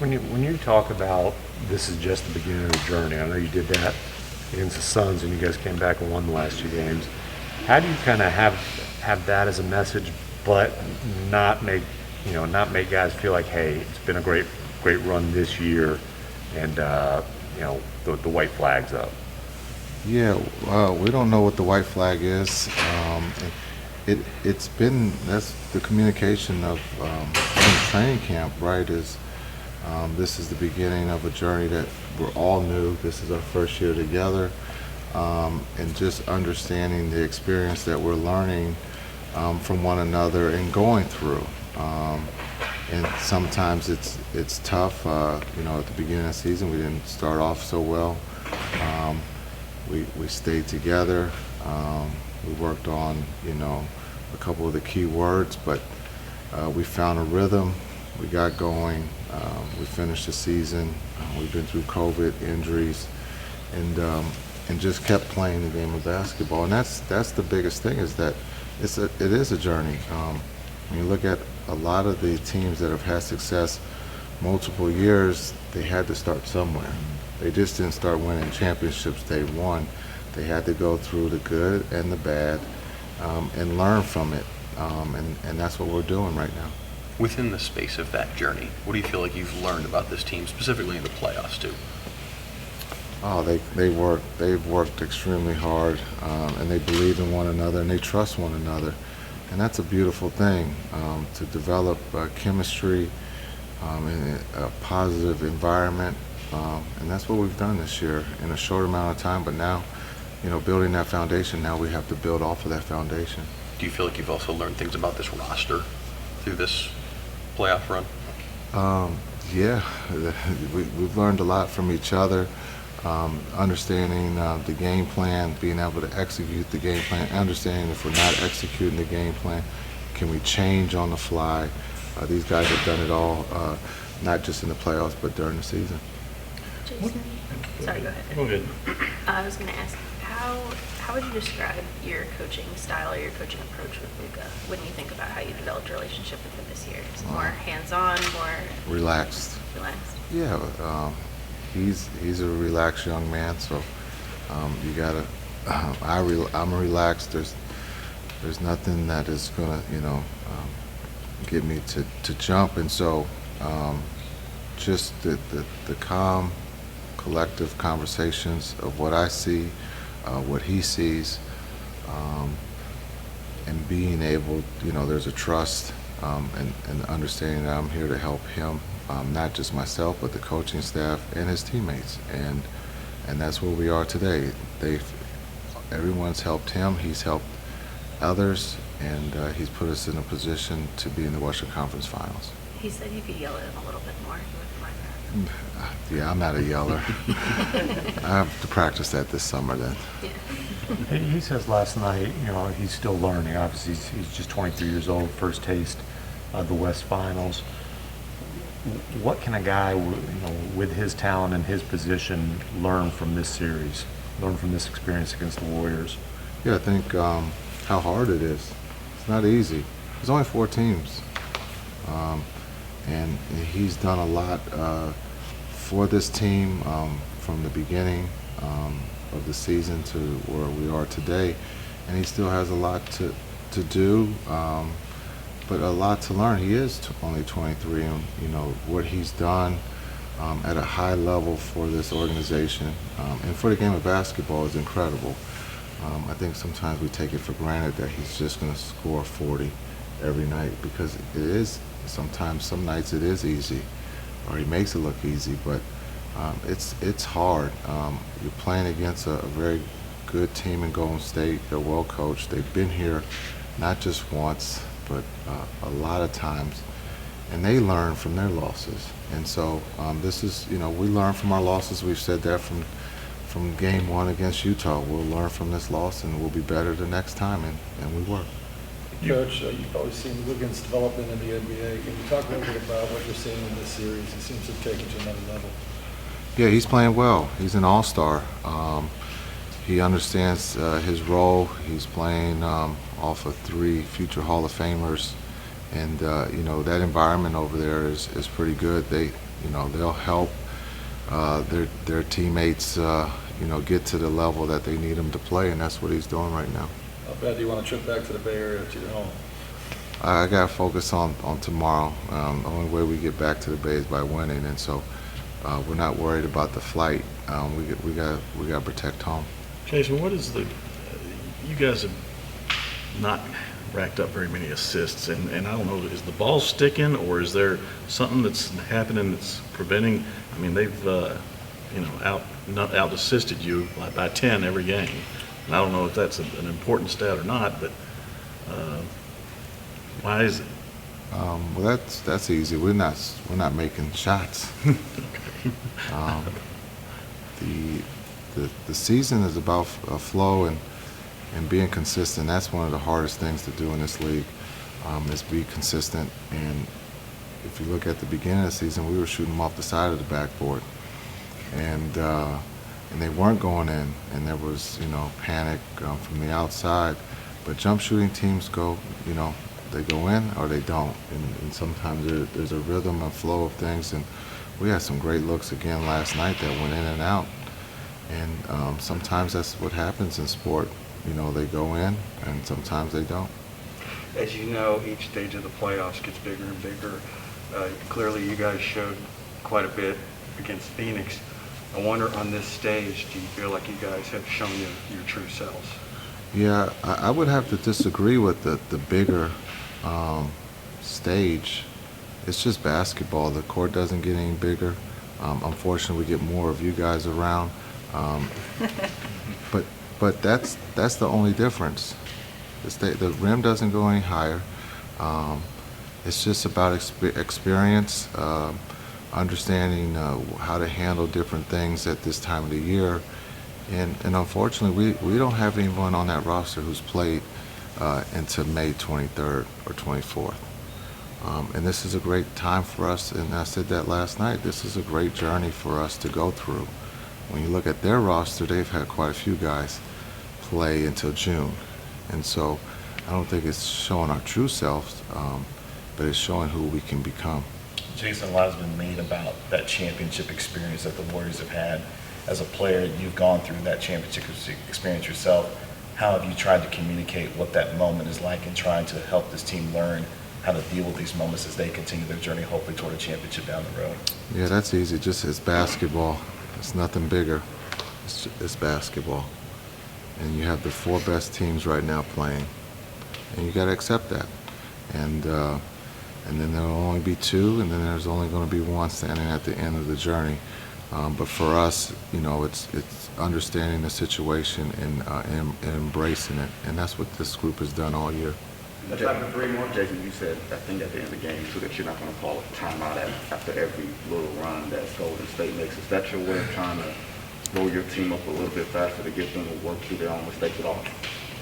When you talk about this is just the beginning of the journey, I know you did that against the Suns, and you guys came back and won the last two games. How do you kind of have that as a message, but not make guys feel like, hey, it's been a great run this year, and the white flag's up. Yeah, we don't know what the white flag is. It's been, that's the communication of in training camp, right? This is the beginning of a journey that we're all new. This is our first year together, and just understanding the experience that we're learning from one another and going through. And sometimes it's tough. At the beginning of the season, we didn't start off so well. We stayed together. We worked on, a couple of the key words, but we found a rhythm. We got going. We finished the season. We've been through COVID, injuries, and just kept playing the game of basketball. And that's the biggest thing, is that it is a journey. When you look at a lot of the teams that have had success multiple years, they had to start somewhere. They just didn't start winning championships day one. They had to go through the good and the bad and learn from it. And that's what we're doing right now. Within the space of that journey, what do you feel like you've learned about this team, specifically in the playoffs too? Oh, they've worked extremely hard, and they believe in one another, and they trust one another. And that's a beautiful thing, to develop chemistry in a positive environment. And that's what we've done this year in a short amount of time. But now, building that foundation, now we have to build off of that foundation. Do you feel like you've also learned things about this roster through this playoff run? Yeah, we've learned a lot from each other, understanding the game plan, being able to execute the game plan, understanding if we're not executing the game plan, can we change on the fly? These guys have done it all, not just in the playoffs, but during the season. Jason, sorry, go ahead. Go ahead. I was going to ask, how would you describe your coaching style or your coaching approach with Luka when you think about how you developed a relationship with him this year? Is it more hands-on, more Relaxed. Yeah, he's a relaxed young man, so you gotta. I'm relaxed. There's nothing that is gonna get me to jump, and so just the calm, collective conversations of what I see, what he sees, and being able, there's a trust and understanding that I'm here to help him, not just myself, but the coaching staff and his teammates, and that's where we are today. Everyone's helped him. He's helped others, and he's put us in a position to be in the Western Conference Finals. He said you could yell at him a little bit more. You wouldn't mind that. Yeah, I'm not a yeller. I have to practice that this summer then. Yeah. He says last night, he's still learning. Obviously, he's just 23 years old, first taste of the West Finals. What can a guy, with his talent and his position, learn from this series, learn from this experience against the Warriors? Yeah, I think how hard it is. It's not easy. There's only 4 teams. And he's done a lot for this team from the beginning of the season to where we are today. And he still has a lot to do, but a lot to learn. He is only 23, and what he's done at a high level for this organization and for the game of basketball is incredible. I think sometimes we take it for granted that he's just going to score 40 every night, because it is sometimes, some nights it is easy, or he makes it look easy, but it's hard. You're playing against a very good team in Golden State. They're well coached. They've been here not just once, but a lot of times, and they learn from their losses. And so this is, we learn from our losses. We've said that from game 1 against Utah. We'll learn from this loss, and we'll be better the next time, and we were. Coach, you've always seen Wiggins' development in the NBA. Can you talk a little bit about what you're seeing in this series? He seems to have taken to another level. Yeah, he's playing well. He's an all-star. He understands his role. He's playing off of 3 future Hall of Famers, and that environment over there is pretty good. they'll help their teammates, get to the level that they need them to play, and that's what he's doing right now. How bad do you want to trip back to the Bay Area to your home? I got to focus on tomorrow. The only way we get back to the Bay is by winning, and so we're not worried about the flight. We got to protect home. Jason, what is you guys have not racked up very many assists, and I don't know, is the ball sticking, or is there something that's happening that's preventing? I mean, they've out assisted you by 10 every game, and I don't know if that's an important stat or not, but why is it? Well, that's easy. We're not making shots. The season is about flow and being consistent. That's one of the hardest things to do in this league, is be consistent. And if you look at the beginning of the season, we were shooting them off the side of the backboard, and they weren't going in, and there was panic from the outside. But jump shooting teams go, they go in or they don't, and sometimes there's a rhythm and flow of things. And we had some great looks again last night that went in and out. And sometimes that's what happens in sport. They go in, and sometimes they don't. As you know, each stage of the playoffs gets bigger and bigger. Clearly, you guys showed quite a bit against Phoenix. I wonder, on this stage, do you feel like you guys have shown your true selves? Yeah, I would have to disagree with the bigger stage. It's just basketball. The court doesn't get any bigger. Unfortunately, we get more of you guys around. But that's the only difference. The rim doesn't go any higher. It's just about experience, understanding how to handle different things at this time of the year. And unfortunately, we don't have anyone on that roster who's played into May 23rd or 24th. And this is a great time for us, and I said that last night, this is a great journey for us to go through. When you look at their roster, they've had quite a few guys play until June. And so I don't think it's showing our true selves, but it's showing who we can become. Jason, a lot has been made about that championship experience that the Warriors have had. As a player, you've gone through that championship experience yourself. How have you tried to communicate what that moment is like and trying to help this team learn how to deal with these moments as they continue their journey, hopefully toward a championship down the road? Yeah, that's easy. It's basketball. It's nothing bigger. It's basketball. And you have the 4 best teams right now playing. And you got to accept that. And then there will only be 2, and then there's only going to be 1 standing at the end of the journey. But for us, it's understanding the situation and embracing it. And that's what this group has done all year. The time for 3 more, Jason, you said, I think at the end of the game, too, that you're not going to call a timeout after every little run that Golden State makes. Is that your way of trying to roll your team up a little bit faster to get them to work through their own mistakes without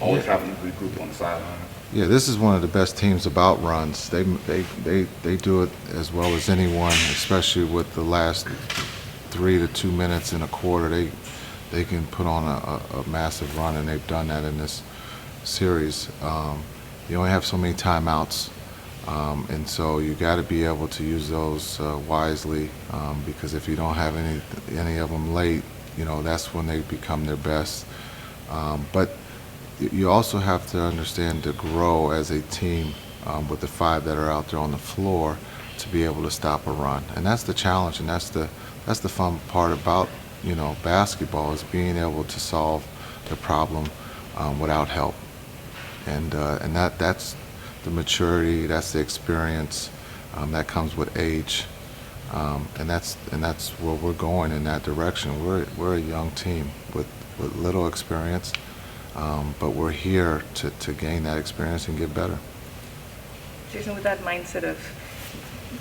always having to regroup on the sideline? Yeah, this is one of the best teams about runs. They do it as well as anyone, especially with the last 3 to 2 minutes in a quarter. They can put on a massive run, and they've done that in this series. You only have so many timeouts, and so you got to be able to use those wisely, because if you don't have any of them late, that's when they become their best. But you also have to understand to grow as a team with the 5 that are out there on the floor to be able to stop a run, and that's the challenge, and that's the fun part about basketball, is being able to solve the problem without help. And that's the maturity, that's the experience that comes with age, and that's where we're going in that direction. We're a young team with little experience, but we're here to gain that experience and get better. Jason, with that mindset of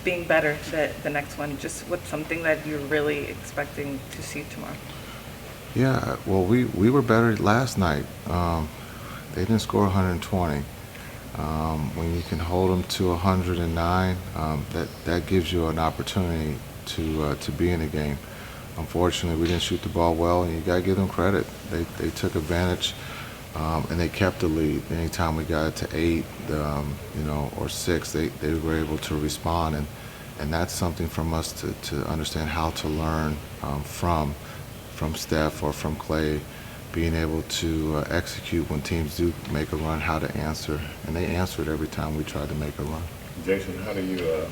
being better the next one, just what's something that you're really expecting to see tomorrow? Yeah, well, we were better last night. They didn't score 120. When you can hold them to 109, that gives you an opportunity to be in the game. Unfortunately, we didn't shoot the ball well, and you got to give them credit. They took advantage, and they kept the lead. Anytime we got it to 8, or 6, they were able to respond, And that's something from us to understand how to learn from Steph or from Clay, being able to execute when teams do make a run, how to answer. And they answered every time we tried to make a run. Jason, how do you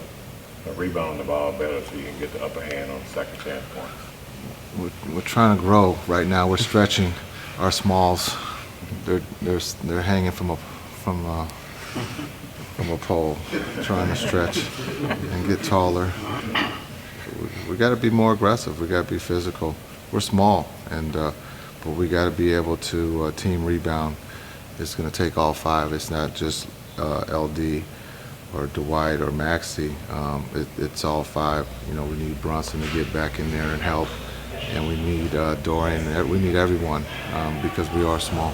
rebound the ball better so you can get the upper hand on second chance points? We're trying to grow right now. We're stretching our smalls. They're hanging from a pole, trying to stretch and get taller. We got to be more aggressive. We got to be physical. We're small, but we got to be able to team rebound. It's going to take all five. It's not just LD or Dwight or Maxey. It's all five. You know, we need Brunson to get back in there and help, and we need Dorian. We need everyone because we are small.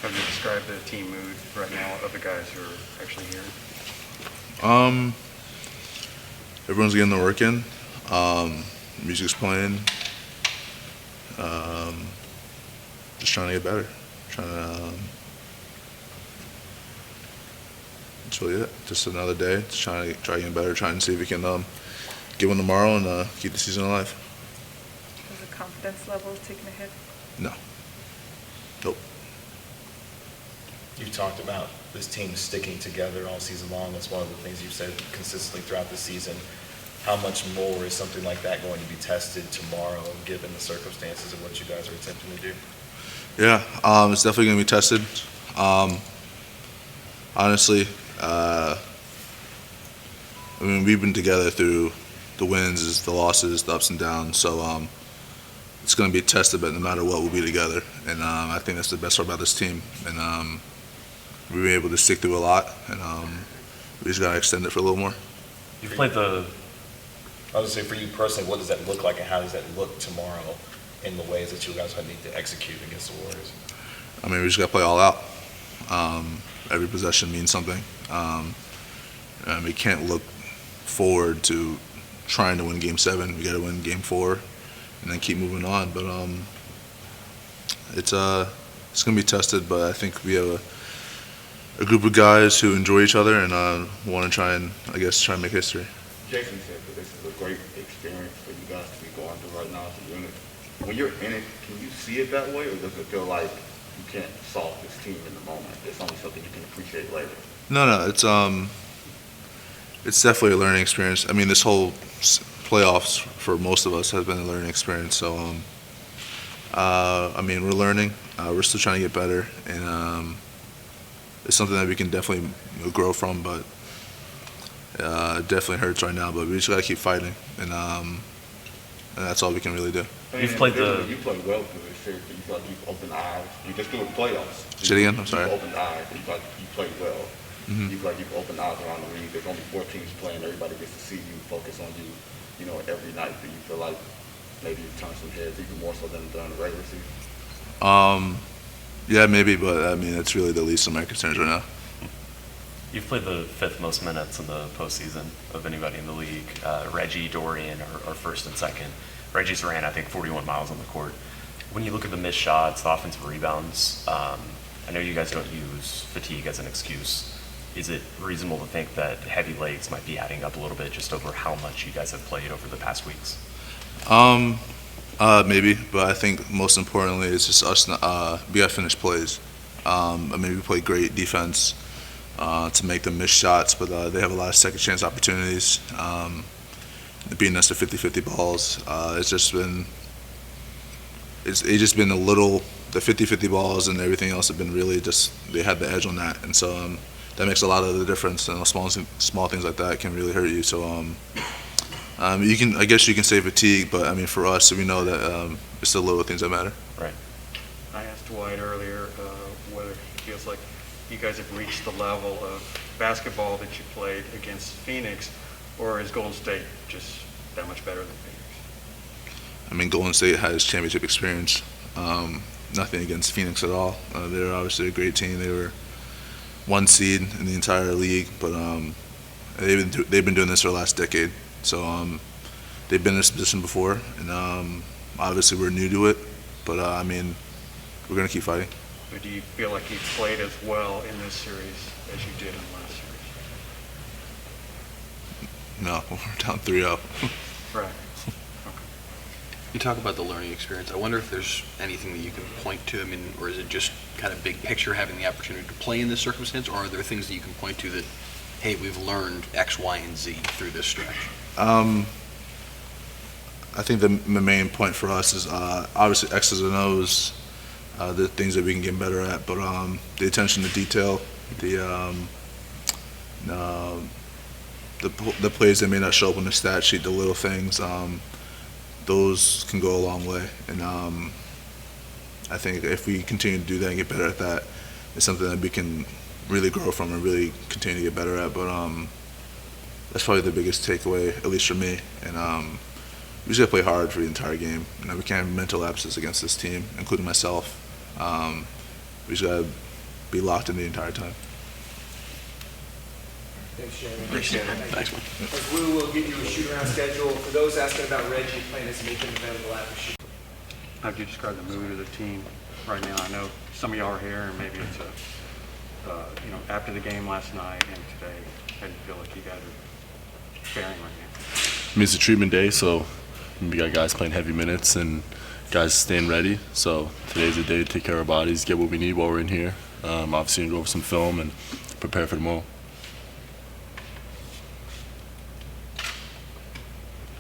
How do you describe the team mood right now of the guys who are actually here? Everyone's getting their work in. Music's playing. Just trying to get better. That's really it. Just another day. Just try getting better. Trying to see if we can get one tomorrow and keep the season alive. Has the confidence level taken a hit? No. Nope. You've talked about this team sticking together all season long. That's one of the things you've said consistently throughout the season. How much more is something like that going to be tested tomorrow, given the circumstances of what you guys are attempting to do? Yeah, it's definitely going to be tested. Honestly, I mean, we've been together through the wins, the losses, the ups and downs. So it's going to be tested, but no matter what, we'll be together. And I think that's the best part about this team. And we were able to stick through a lot, and we just got to extend it for a little more. You've played the. I was going to say, for you personally, what does that look like, and how does that look tomorrow in the ways that you guys are going to need to execute against the Warriors? I mean, we just got to play all out. Every possession means something. We can't look forward to trying to win Game 7. We got to win Game 4, and then keep moving on. But it's going to be tested. But I think we have a group of guys who enjoy each other and want to try and make history. Jason said that this is a great experience for you guys to be going through right now as a unit. When you're in it, can you see it that way, or does it feel like you can't solve this team in the moment? It's only something you can appreciate later. No, it's definitely a learning experience. I mean, this whole playoffs for most of us has been a learning experience. So, I mean, we're learning. We're still trying to get better, and it's something that we can definitely grow from. But it definitely hurts right now. But we just got to keep fighting, and that's all we can really do. You played well through this series. You feel like you've opened eyes. You just do it playoffs. Say it again. I'm sorry. You've opened eyes. You feel like you played well. Mm-hmm. You feel like you've opened eyes around the league. There's only 4 teams playing. Everybody gets to see you, focus on you, every night. Do you feel like maybe you've turned some heads even more so than during the regular season? Yeah, maybe, but I mean, it's really the least of my concerns right now. You've played the 5th most minutes in the postseason of anybody in the league. Reggie, Dorian are first and second. Reggie's ran, I think, 41 miles on the court. When you look at the missed shots, the offensive rebounds, I know you guys don't use fatigue as an excuse. Is it reasonable to think that heavy legs might be adding up a little bit just over how much you guys have played over the past weeks? Maybe, but I think most importantly, it's just us. We got to finish plays. I mean, we play great defense to make them miss shots, but they have a lot of second chance opportunities. Beating us to 50-50 balls. It's just been a little. The 50-50 balls and everything else have been really just, they had the edge on that, and so that makes a lot of the difference. And small things like that can really hurt you. So you can, I guess you can say fatigue, but I mean for us, we know that it's the little things that matter. Right. I asked Dwight earlier whether he feels like you guys have reached the level of basketball that you played against Phoenix, or is Golden State just that much better than Phoenix? I mean, Golden State has championship experience. Nothing against Phoenix at all. They're obviously a great team. They were 1 seed in the entire league, but they've been doing this for the last decade. So they've been in this position before, and obviously we're new to it. But I mean, we're gonna keep fighting. But do you feel like you played as well in this series as you did in the last series? No, we're down 3-0. Right. You talk about the learning experience. I wonder if there's anything that you can point to. I mean, or is it just kind of big picture having the opportunity to play in this circumstance, or are there things that you can point to that, hey, we've learned X, Y, and Z through this stretch? I think the main point for us is obviously X's and O's, the things that we can get better at, but the attention to detail, the plays that may not show up on the stat sheet, the little things, those can go a long way. And I think if we continue to do that and get better at that, it's something that we can really grow from and really continue to get better at. But that's probably the biggest takeaway, at least for me. And we just got to play hard for the entire game. You know, we can't have mental lapses against this team, including myself. We just got to be locked in the entire time. Thanks, Jeremy. Thanks, man. We will get you a shoot-around schedule. For those asking about Reggie, plan is to make him available after shoot. How would you describe the mood of the team right now? I know some of y'all are here, and maybe it's after the game last night and today, how do you feel like you guys are faring right now? I mean, it's a treatment day, so we got guys playing heavy minutes and guys staying ready. So today's the day to take care of our bodies, get what we need while we're in here. Obviously, go over some film and prepare for tomorrow.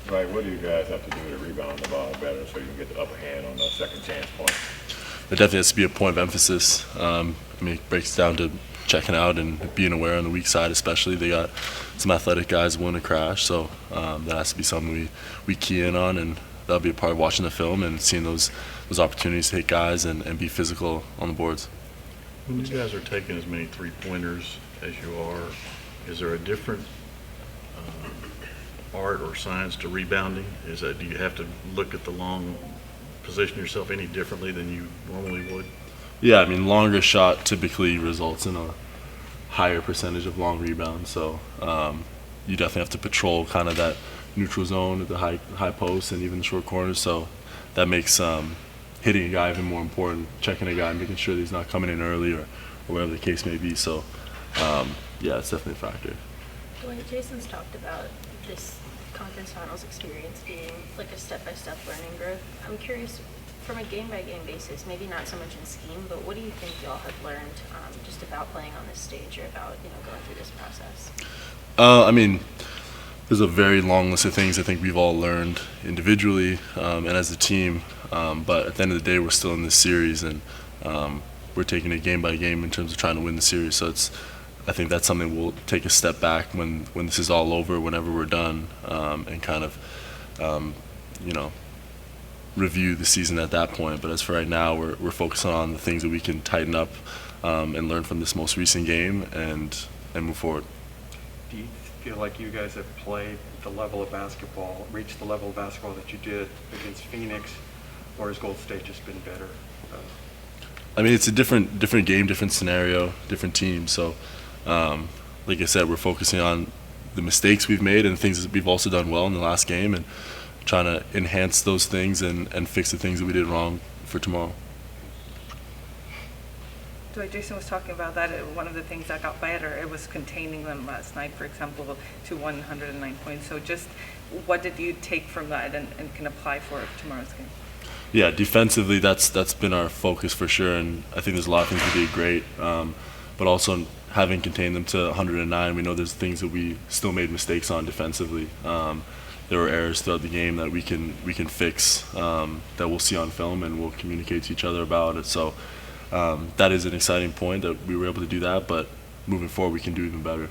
Right, what do you guys have to do to rebound the ball better so you can get the upper hand on those second chance points? It definitely has to be a point of emphasis. I mean, it breaks down to checking out and being aware on the weak side especially. They got some athletic guys willing to crash, so that has to be something we key in on, and that'll be a part of watching the film and seeing those opportunities to hit guys and be physical on the boards. When you guys are taking as many three-pointers as you are, is there a different art or science to rebounding? Do you have to look at the long, position yourself any differently than you normally would? Yeah, I mean, longer shot typically results in a higher percentage of long rebounds, so you definitely have to patrol kind of that neutral zone at the high post and even the short corners, so that makes hitting a guy even more important, checking a guy, making sure that he's not coming in early or whatever the case may be, so yeah, it's definitely a factor. Dwight, Jason's talked about this conference finals experience being like a step-by-step learning growth. I'm curious, from a game-by-game basis, maybe not so much in scheme, but what do you think y'all have learned just about playing on this stage or about going through this process? I mean, there's a very long list of things I think we've all learned individually and as a team, but at the end of the day, we're still in this series, and we're taking it game by game in terms of trying to win the series. So I think that's something we'll take a step back when this is all over, whenever we're done, and kind of, review the season at that point. But as for right now, we're focusing on the things that we can tighten up and learn from this most recent game and move forward. Do you feel like you guys have played the level of basketball, reached the level of basketball that you did against Phoenix, or has Gold State just been better? I mean, it's a different game, different scenario, different team. So, like I said, we're focusing on the mistakes we've made and things that we've also done well in the last game, and trying to enhance those things and fix the things that we did wrong for tomorrow. Dwight, Jason was talking about that. One of the things that got better, it was containing them last night, for example, to 109 points. So just what did you take from that and can apply for tomorrow's game? Yeah, defensively, that's been our focus for sure, and I think there's a lot of things we did great. But also having contained them to 109, we know there's things that we still made mistakes on defensively. There were errors throughout the game that we can fix, that we'll see on film and we'll communicate to each other about it. So that is an exciting point that we were able to do that, but moving forward we can do even better.